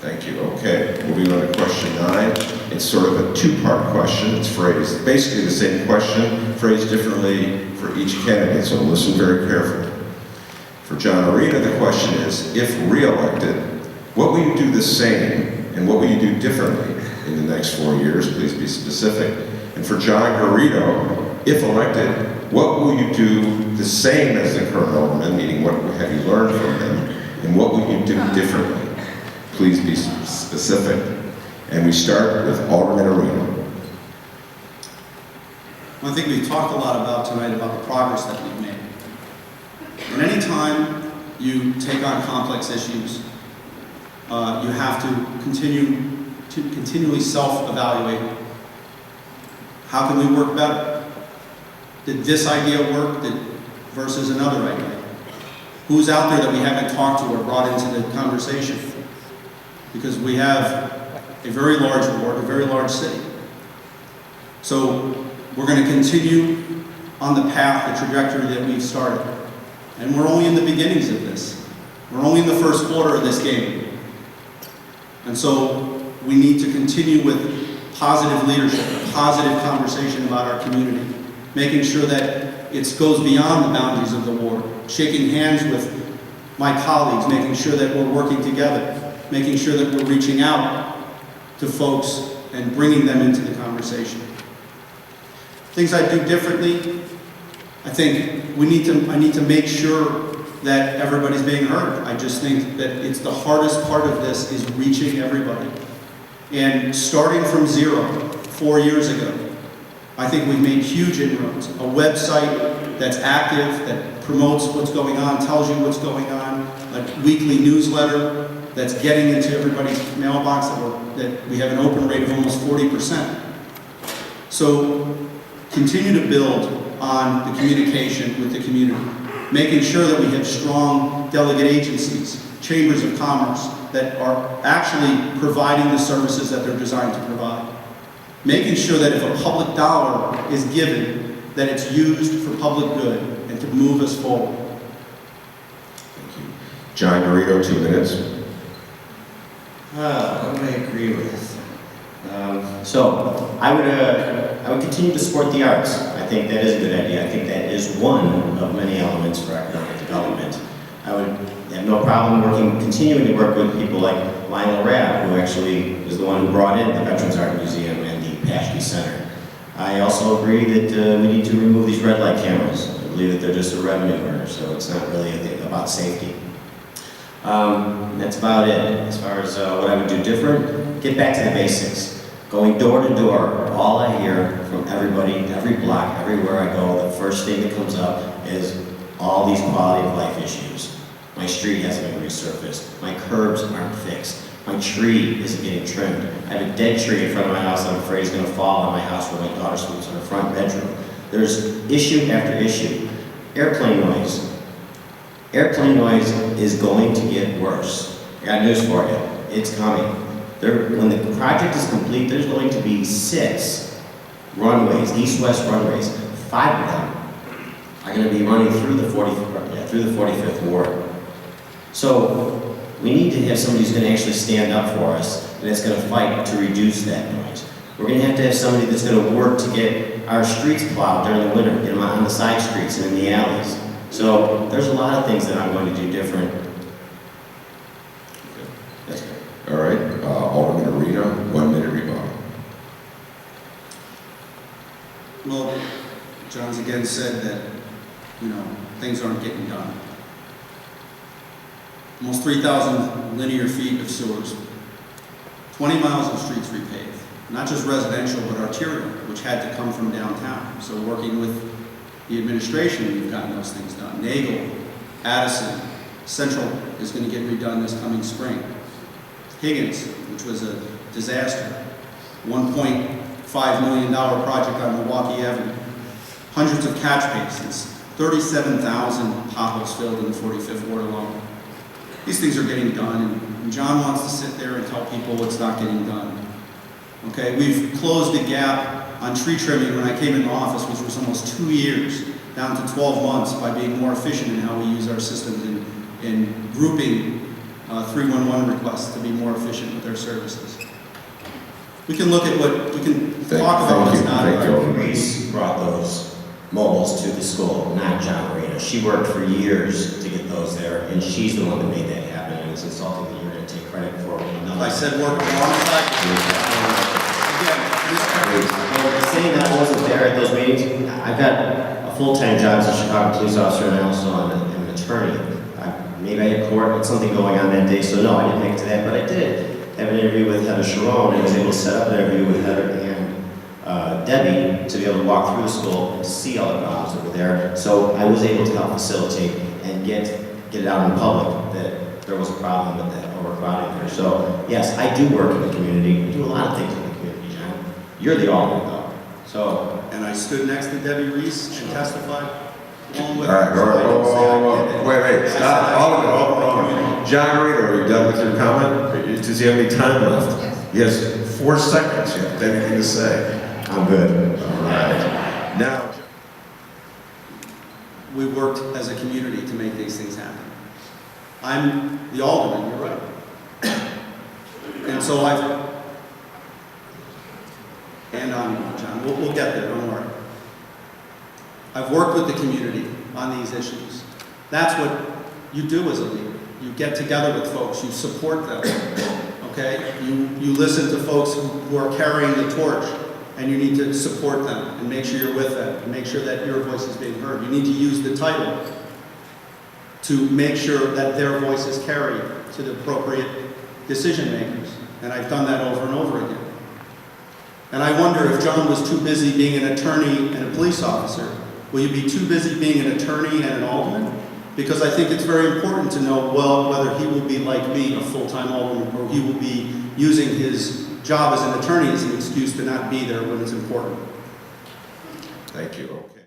Thank you. Okay, moving on to question 9. It's sort of a two-part question. It's phrased basically the same question, phrased differently for each candidate, so listen very carefully. For John Arena, the question is, if re-elected, what will you do the same and what will you do differently in the next 4 years? Please be specific. And for John Garrido, if elected, what will you do the same as the current alderman, meaning what have you learned from him, and what will you do differently? Please be specific. And we start with Alderman Arena. One thing we've talked a lot about tonight about the progress that we've made. And any time you take on complex issues, you have to continually self-evaluate. How can we work better? Did this idea work versus another idea? Who's out there that we haven't talked to or brought into the conversation? Because we have a very large ward, a very large city. So we're going to continue on the path, the trajectory that we've started. And we're only in the beginnings of this. We're only in the first quarter of this game. And so we need to continue with positive leadership, a positive conversation about our community, making sure that it goes beyond the boundaries of the ward, shaking hands with my colleagues, making sure that we're working together, making sure that we're reaching out to folks and bringing them into the conversation. Things I do differently, I think I need to make sure that everybody's being heard. I just think that it's the hardest part of this is reaching everybody. And starting from zero 4 years ago, I think we've made huge inroads. A website that's active, that promotes what's going on, tells you what's going on, a weekly newsletter that's getting into everybody's mailbox, that we have an open rate of almost 40%. So continue to build on the communication with the community, making sure that we have strong delegate agencies, chambers of commerce that are actually providing the services that they're designed to provide. Making sure that if a public dollar is given, that it's used for public good and to move us forward. Thank you. John Garrido, 2 minutes. What do I agree with? So I would continue to support the arts. I think that is a good idea. I think that is one of many elements for economic development. I would have no problem continuing to work with people like Lionel Rabb, who actually was the one who brought in the Veterans Art Museum and the Paschke Center. I also agree that we need to remove these red light cameras. I believe that they're just a revenue earner, so it's not really about safety. That's about it. As far as what I would do different, get back to the basics. Going door to door, all I hear from everybody, every block, everywhere I go, the first thing that comes up is all these quality of life issues. My street hasn't been resurfaced. My curbs aren't fixed. My tree isn't getting trimmed. I have a dead tree in front of my house I'm afraid is going to fall on my house where my daughter sleeps in her front bedroom. There's issue after issue. Airplane noise. Airplane noise is going to get worse. I got news for you. It's coming. When the project is complete, there's going to be 6 runways, east-west runways. 5 of them are going to be running through the 45th ward. So we need to have somebody who's going to actually stand up for us and that's going to fight to reduce that noise. We're going to have somebody that's going to work to get our streets plowed during the winter, get them on the side streets and in the alleys. So there's a lot of things that I'm going to do different. That's good. All right, Alderman Arena, 1 minute rebuttal. Well, John's again said that, things aren't getting done. Almost 3,000 linear feet of sewers, 20 miles of streets repaved. Not just residential, but arterial, which had to come from downtown. So working with the administration, we've gotten those things done. Nagel, Addison, Central is going to get redone this coming spring. Higgins, which was a disaster. $1.5 million project on Milwaukee Avenue. Hundreds of catch basins. 37,000 potholes filled in the 45th ward alone. These things are getting done, and John wants to sit there and tell people what's not getting done. Okay, we've closed the gap on tree trimming when I came into office, which was almost 2 years, down to 12 months by being more efficient in how we use our systems in grouping 311 requests to be more efficient with their services. We can look at what, we can talk about what's not. Thank you. Reese brought those mobiles to the school, not John Marina. She worked for years to get those there, and she's the one that made that happen, and it's insulting that you're gonna take credit for it. I said work alongside. Again, Well, saying that I wasn't there at those meetings, I've got a full-time job as a Chicago police officer, and I also am an attorney. Maybe I had court, had something going on that day, so no, I didn't make it to that, but I did have an interview with Heather Sharon, and was able to set up an interview with Heather and Debbie to be able to walk through the school and see all the problems that were there. So I was able to help facilitate and get it out in public that there was a problem with that overcrowding there. So yes, I do work in the community. We do a lot of things in the community, John. You're the alderman, though. So and I stood next to Debbie Reese and testified along All with right, her. all So I right, didn't say I did it. wait, I said stop, I hold did it for the on. community. John Reed, are you done with your comment? Does he have any time left? Yes. 4 seconds, you have anything to say? I'm good. All right. Now, We worked as a community to make these things happen. I'm the alderman, you're right. And so and on, John, we'll get there, don't worry. I've worked with the community on these issues. That's what you do as a leader. You get together with folks, you support them, okay? You listen to folks who are carrying the torch, and you need to support them and make sure you're with them and make sure that your voice is being heard. You need to use the title to make sure that their voice is carried to the appropriate decision makers. And I've done that over and over again. And I wonder if John was too busy being an attorney and a police officer, will you be too busy being an attorney and an alderman? Because I think it's very important to know, well, whether he will be like me, a full-time alderman, or he will be using his job as an attorney as an excuse to not be there when it's important. thank you, okay.